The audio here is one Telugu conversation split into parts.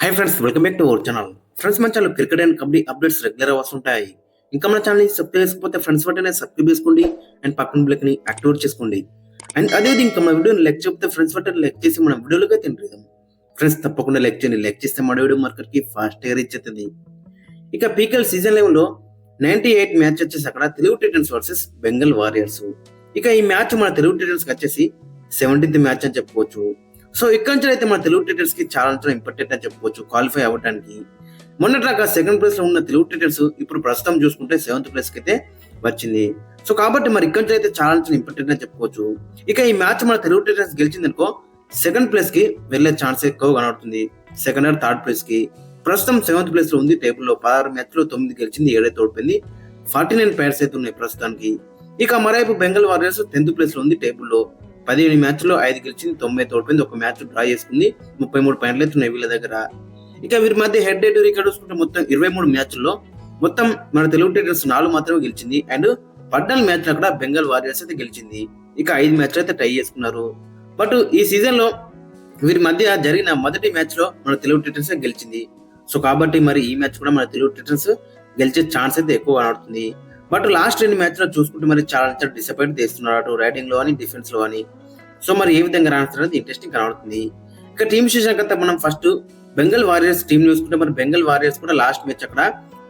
Hi friends, welcome back to our channel. Friends, మన channel cricket and kabaddi updates regular వస్తుంటాయి. ఇంకా మన ఛానల్ సబ్స్క్రైబ్ చేసుకోకపోతే ఫ్రెండ్స్ వెంటనే సబ్స్క్రైబ్ చేసుకోండి అండ్ పక్కన బ్లెక్ ని యాక్టివేట్ చేసుకోండి. అండ్ అదేవిధంగా ఇంకా మన వీడియోని లైక్ చెప్తే ఫ్రెండ్స్ వెంటనే లైక్ చేసి మన వీడియోలోకి తింటాం. ఫ్రెండ్స్ తప్పకుండా లైక్ చేయండి. లైక్ చేస్తే మన వీడియో మార్కెట్ కి ఫాస్ట్ గా రీచ్ అవుతుంది. ఇక పీకేఎల్ సీజన్ 11 లో 98 మ్యాచ్ వచ్చేసి అక్కడ Telugu Titans versus Bengal warriors. ఇక ఈ మ్యాచ్ మన తెలుగు టైటన్స్ కి వచ్చేసి 17th మ్యాచ్ అని చెప్పుకోవచ్చు. సో ఇక్కడ నుంచి అయితే మన తెలుగు టైటన్స్ కి చాలా ఇంపార్టెంట్ అని చెప్పుకోవచ్చు క్వాలిఫై అవ్వడానికి. మొన్నట్లాగా సెకండ్ ప్లేస్ లో ఉన్న తెలుగు టైటన్స్ ఇప్పుడు ప్రస్తుతం చూసుకుంటే 7th ప్లేస్ కి అయితే వచ్చింది. సో కాబట్టి మరి ఇక్కడ నుంచి అయితే చాలా ఇంపార్టెంట్ అని చెప్పుకోవచ్చు. ఇక ఈ మ్యాచ్ మన తెలుగు టైటన్స్ గెలిచింది అనుకో సెకండ్ ప్లేస్ కి వెళ్లే ఛాన్స్ ఎక్కువ కనబడుతుంది. సెకండ్ ఆర్ థర్డ్ ప్లేస్ కి ప్రస్తుతం 7th ప్లేస్ లో ఉంది. టేబుల్లో 16 మ్యాచ్ లో 9 గెలిచింది, 7 ఓడిపోయింది. 49 పాయింట్స్ అయితే ఉన్నాయి ప్రస్తుతానికి. ఇక మరోవైపు బెంగాల్ వారియర్స్ 10th ప్లేస్ లో ఉంది. టేబుల్లో 17 మ్యాచ్ లో 5 గెలిచింది, 9 ఓడిపోయింది. ఒక మ్యాచ్ డ్రా చేసుకుంది. 33 పాయింట్లు అయితే ఉన్నాయి వీళ్ళ దగ్గర. ఇక వీరి మధ్య హెడ్ టు రికార్డ్ చూసుకుంటే మొత్తం 23 మ్యాచ్ల్లో మొత్తం మన తెలుగు టైటన్స్ 4 మాత్రమే గెలిచింది. అండ్ 14 మ్యాచ్లు అక్కడ బెంగాల్ వారియర్స్ అయితే గెలిచింది. ఇక 5 మ్యాచ్లు అయితే టై చేసుకున్నారు. బట్ ఈ సీజన్ లో వీరి మధ్య జరిగిన మొదటి మ్యాచ్ లో మన తెలుగు టైటన్స్ గెలిచింది. సో కాబట్టి మరి ఈ మ్యాచ్ కూడా మన తెలుగు టైటన్స్ గెలిచే ఛాన్స్ అయితే ఎక్కువ కనబడుతుంది. బట్ లాస్ట్ 2 మ్యాచ్ లో చూసుకుంటే మరి చాలా డిసప్పాయింట్ చేస్తున్నారు అటు రైడింగ్ లో అని డిఫెన్స్ లో అని. సో మరి ఏ విధంగా రాణిస్తున్నది ఇంట్రెస్టింగ్ కనబడుతుంది. ఇక టీమ్ విశేషంగా మనం ఫస్ట్ బెంగాల్ వారియర్స్ టీం చూసుకుంటే మరి బెంగాల్ వారియర్స్ కూడా లాస్ట్ మ్యాచ్ అక్కడ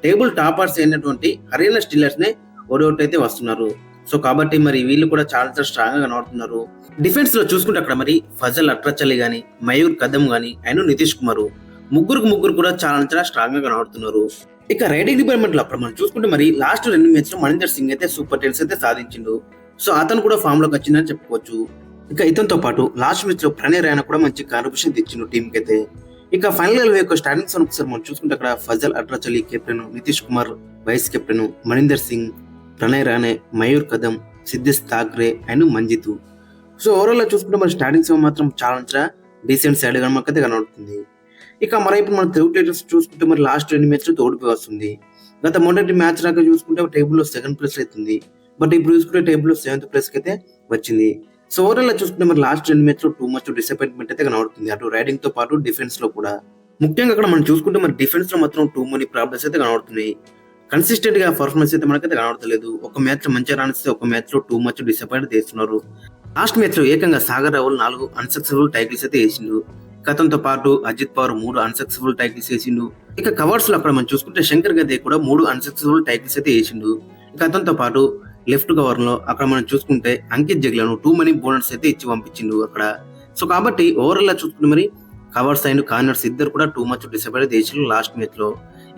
టేబుల్ టాపర్స్ అయినటువంటి హర్యానా స్టీలర్స్ నే ఓడౌట్ అయితే వస్తున్నారు. సో కాబట్టి మరి వీళ్ళు కూడా చాలా స్ట్రాంగ్ గా కనబడుతున్నారు. డిఫెన్స్ లో చూసుకుంటే అక్కడ మరి ఫజల్ అట్రచలి గాని, మయూర్ కదం గాని అండ్ నితీష్ కుమార్ ముగ్గురు కూడా చాలా స్ట్రాంగ్ గా కనబడుతున్నారు. ఇక రైడింగ్ డిపార్ట్మెంట్ లో అప్పుడు మనం చూసుకుంటే మరి లాస్ట్ 2 మ్యాచ్ లో మణీందర్ సింగ్ అయితే సూపర్ టెన్స్ అయితే సాధించిండు. సో అతను కూడా ఫామ్ లోకి వచ్చిందని చెప్పుకోవచ్చు. ఇక ఇతనితో పాటు లాస్ట్ మ్యాచ్ లో ప్రణయ్ రాయనా కూడా మంచి కాంట్రిబ్యూషన్ తెచ్చిండు టీం కి అయితే. ఇక ఫైనల్ యొక్క స్టార్టింగ్స్ ఒకసారి మనం చూసుకుంటే అక్కడ Fazel Atrachali captain, Nitish Kumar vice captain, Maninder Singh, Pranay Rane, Mayur Kadam, Siddhesh Thakre and Manjeet. So overall గా చూసుకుంటే మరి స్టార్టింగ్స్ మాత్రం చాలా డీసెంట్ సైడ్ గా మనకైతే కనబడుతుంది. ఇక మరైపు మన తెలుగు టైటన్స్ చూసుకుంటే మరి లాస్ట్ 2 మ్యాచ్ ఓడిపోయి వస్తుంది. గత మొదటి మ్యాచ్ దాకా చూసుకుంటే టేబుల్లో 2nd ప్లేస్ అవుతుంది. బట్ ఇప్పుడు చూసుకుంటే టేబుల్లో 7th ప్లేస్ కి అయితే వచ్చింది. సో ఓవరాల్ చూసుకుంటే మరి లాస్ట్ 2 మ్యాచ్ లో టూ మచ్ డిసప్పాయింట్మెంట్ అయితే కనబడుతుంది అటు రైడింగ్ తో పాటు డిఫెన్స్ లో కూడా. ముఖ్యంగా అక్కడ మనం చూసుకుంటే మరి డిఫెన్స్ లో మాత్రం టూ మనీ ప్రాబ్లమ్స్ అయితే కనబడుతున్నాయి. కన్సిస్టెంట్ గా పర్ఫార్మెన్స్ అయితే మనకైతే కనబడతలేదు. ఒక మ్యాచ్ లో మంచిగా రాణిస్తే ఒక మ్యాచ్ లో టూ మచ్ డిసప్పాయింట్ చేస్తున్నారు. లాస్ట్ మ్యాచ్ లో ఏకంగా సాగర్ రావుల్ 4 అన్సక్సెస్ఫుల్ టైటిల్స్ అయితే వేసిండు. గతంతో పాటు అజిత్ పవార్ 3 అన్సక్సెస్ఫుల్ టైటిల్స్ వేసిండు. ఇక కవర్స్ లో అక్కడ మనం చూసుకుంటే శంకర్ గదే కూడా 3 అన్సక్సెస్ఫుల్ టైటిల్స్ అయితే వేసిండు. ఇక అతనితో పాటు లెఫ్ట్ కవర్ లో అక్కడ మనం చూసుకుంటే అంకిత్ జగ్లను 2 మనీ బోనస్ అయితే ఇచ్చి పంపించిండు అక్కడ. సో కాబట్టి ఓవరాల్ గా చూసుకుంటే మరి కవర్స్ అండ్ కార్నర్స్ ఇద్దరు కూడా టూ మచ్ డిసప్పాయింట్ చేసిండు లాస్ట్ మ్యాచ్ లో.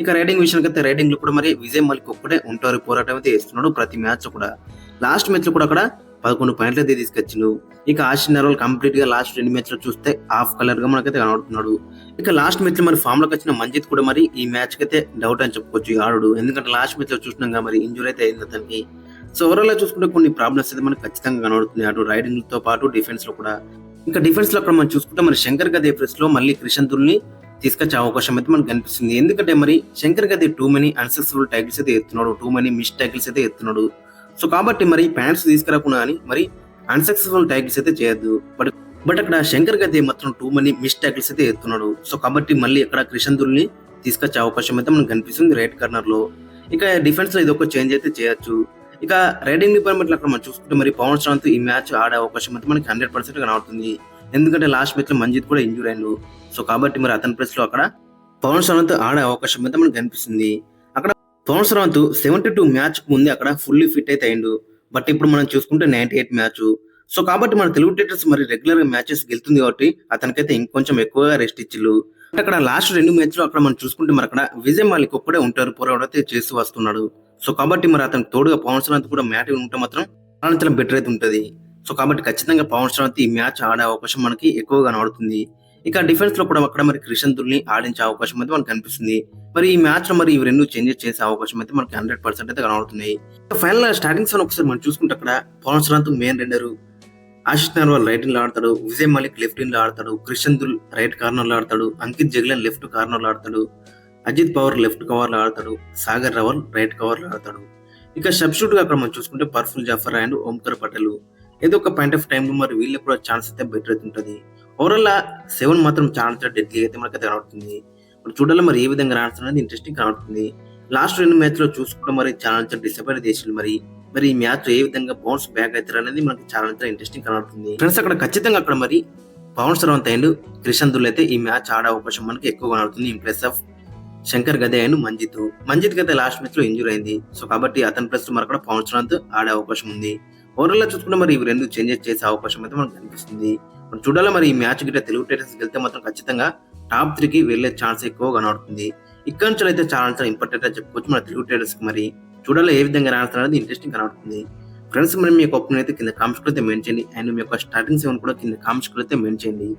ఇక రైడింగ్ విషయానికి అయితే రైడింగ్ లో కూడా మరి విజయ్ మలిక్ ఒక్కడే ఉంటారు పోరాటం అయితే చేస్తున్నాడు ప్రతి మ్యాచ్ లో కూడా. లాస్ట్ మ్యాచ్ లో కూడా అక్కడ 11 పాయింట్లు అయితే తీసుకొచ్చిండు. ఇక ఆశిష్ నెహ్వాల్ కంప్లీట్ గా లాస్ట్ 2 మ్యాచ్ లో చూస్తే ఆఫ్ కలర్ గా మనకైతే కనబడుతున్నాడు. ఇక లాస్ట్ మ్యాచ్ లో మరి ఫామ్ లోకి వచ్చిన మంజిత్ కూడా మరి ఈ మ్యాచ్ కి అయితే డౌట్ అని చెప్పుకోవచ్చు ఆడు. ఎందుకంటే లాస్ట్ మ్యాచ్ లో చూసినాం మరి ఇంజురీ అయితే అయింది అతనికి. సో ఓవరాల్ గా చూసుకుంటే కొన్ని ప్రాబ్లమ్స్ అయితే మనకు ఖచ్చితంగా కనబడుతున్నాయి అటు రైడింగ్ తో పాటు డిఫెన్స్ లో కూడా. ఇంకా డిఫెన్స్ లో అక్కడ మనం చూసుకుంటే మరి శంకర్ గదే ప్లేస్ లో మళ్ళీ క్రిషన్ దుల్ని తీసుకొచ్చే అవకాశం అయితే మనకు కనిపిస్తుంది. ఎందుకంటే మరి శంకర్ గదే టూ మనీ అన్సక్సెస్ఫుల్ టైటిల్స్ అయితే ఎత్తున్నాడు, 2 మనీ మిస్ టైటిల్స్ అయితే ఎత్తున్నాడు. సో కాబట్టి మరి ప్యాంట్స్ తీసుకురాకుండా అని మరి అన్సక్సెస్ఫుల్ టైటిల్స్ అయితే చేయొద్దు. బట్ అక్కడ శంకర్ గదే మాత్రం 2 మనీ మిస్ టైటిల్స్ అయితే ఎత్తున్నాడు. సో కాబట్టి మళ్ళీ అక్కడ క్రిషన్ దుల్ని తీసుకొచ్చే అవకాశం అయితే మనకు కనిపిస్తుంది రైట్ కార్నర్ లో. ఇక డిఫెన్స్ లో ఇది ఒక చేంజ్ అయితే చేయొచ్చు. ఇక రైడింగ్ డిపార్ట్మెంట్ లో అక్కడ మనం చూసుకుంటే మరి పవన్ శ్రావంత్ ఈ మ్యాచ్ ఆడే అవకాశం అయితే మనకి 100% కనబడుతుంది. ఎందుకంటే లాస్ట్ మ్యాచ్ లో మంజిత్ కూడా ఇంజూర్ అయ్యిండు. సో కాబట్టి మరి అతని ప్లేస్ లో అక్కడ పవన్ శ్రావంత్ ఆడే అవకాశం అయితే మనకు కనిపిస్తుంది. అక్కడ పవన్ శ్రావంత్ 72 మ్యాచ్ ముందే అక్కడ ఫుల్లీ ఫిట్ అయితే అయిండు. బట్ ఇప్పుడు మనం చూసుకుంటే 98 మ్యాచ్. సో కాబట్టి మన తెలుగు టైటన్స్ మరి రెగ్యులర్ గా మ్యాచెస్ గెలుతుంది కాబట్టి అతనికైతే ఇంకొంచెం ఎక్కువగా రెస్ట్ ఇచ్చిల్లు. అక్కడ లాస్ట్ 2 మ్యాచ్ లో అక్కడ మనం చూసుకుంటే మరి అక్కడ విజయ్ మాలిక్ ఒక్కడే ఉంటారు పోరాటం అయితే చేస్తూ వస్తున్నాడు. సో కాబట్టి మరి అతనికి తోడుగా పవన్ శ్రావంత్ కూడా మ్యాచ్ ఉంటే మాత్రం చాలా బెటర్ అయితే ఉంటది. సో కాబట్టి ఖచ్చితంగా పవన్ శ్రావంత్ ఈ మ్యాచ్ ఆడే అవకాశం మనకి ఎక్కువగా కనబడుతుంది. ఇక డిఫెన్స్ లో కూడా అక్కడ మరి క్రిషన్ దుల్ని ఆడించే అవకాశం అయితే మనకు కనిపిస్తుంది. మరి ఈ మ్యాచ్ లో మరి ఇవి 2 చేంజెస్ చేసే అవకాశం అయితే మనకి 100% అయితే కనబడుతున్నాయి. ఫైనల్ స్టార్టింగ్స్ ఒకసారి మనం చూసుకుంటే అక్కడ పవన్ శ్రావంత్ మెయిన్ రెండరు, ఆశిష్ నెహ్వాల్ రైట్ లో ఆడతాడు, విజయ్ మలిక్ లెఫ్ట్ లో ఆడతాడు, క్రిషన్ దుల్ రైట్ కార్నర్ లో ఆడతాడు, అంకిత్ జగ్లన్ లెఫ్ట్ కార్నర్ లో ఆడతాడు, అజిత్ పవార్ లెఫ్ట్ కవర్ లో ఆడతాడు, సాగర్ రావల్ రైట్ కవర్ లో ఆడతాడు. ఇక సబ్స్టిట్యూట్ గా అక్కడ మనం చూసుకుంటే పర్ఫుల్ జాఫర్ అండ్ ఓంకర్ పటేల్. ఏదో ఒక పాయింట్ ఆఫ్ టైం లో మరి వీళ్ళు కూడా ఛాన్స్ అయితే బెటర్ అయితే ఉంటుంది. ఓవరాల్ 7 మాత్రం చాలా డెడ్లీ అయితే మనకైతే కనబడుతుంది. మరి చూడాలి మరి ఏ విధంగా రాణిస్తారు అనేది ఇంట్రెస్టింగ్ కనబడుతుంది. లాస్ట్ 2 మ్యాచ్‌లో చూసుకుంటే మరి చాలా డిసప్పాయింట్ చేసిండ్రు మరి. మరి ఈ మ్యాచ్ ఏ విధంగా బౌన్స్ బ్యాక్ అయితారనేది మనకి చాలా ఇంట్రెస్టింగ్ కనబడుతుంది. ఫ్రెండ్స్ అక్కడ ఖచ్చితంగా అక్కడ మరి పవన్ సర్వంత్ అండ్ క్రిషన్ దుల్ అయితే ఈ మ్యాచ్ ఆడే అవకాశం మనకి ఎక్కువ కనబడుతుంది. ఇన్ ప్లేస్ ఆఫ్ శంకర్ గదే అండ్ మంజిత్. మంజిత్ అయితే లాస్ట్ మ్యాచ్ లో ఇంజూర్ అయింది. సో కాబట్టి అతని ప్లేస్ మరి కూడా పవన్ సర్వంత్ ఆడే అవకాశం ఉంది. ఓవరాల్ గా చూసుకుంటే మరి ఇవి రెండు చేంజెస్ చేసే అవకాశం అయితే మనకు కనిపిస్తుంది. మరి చూడాలి మరి ఈ మ్యాచ్ గిట్ట తెలుగు టైటన్స్ గెలితే మాత్రం ఖచ్చితంగా టాప్ 3 కి వెళ్లే ఛాన్స్ ఎక్కువ కనబడుతుంది. ఇక్కడ నుంచి అయితే చాలా ఇంపార్టెంట్ అని చెప్పుకోవచ్చు మన తెలుగు టైటన్స్ కి. మరి చూడాలి ఏ విధంగా రాణిస్తారు అనేది ఇంట్రెస్టింగ్ కనబడుతుంది. ఫ్రెండ్స్ మరి మీ యొక్క ఒపీనియన్ అయితే కింద కామెంట్స్ అయితే మెన్షన్ చేయండి. అండ్ మీ యొక్క స్టార్టింగ్ 7 కూడా కింద కామెంట్స్ అయితే మెన్షన్ చేయండి.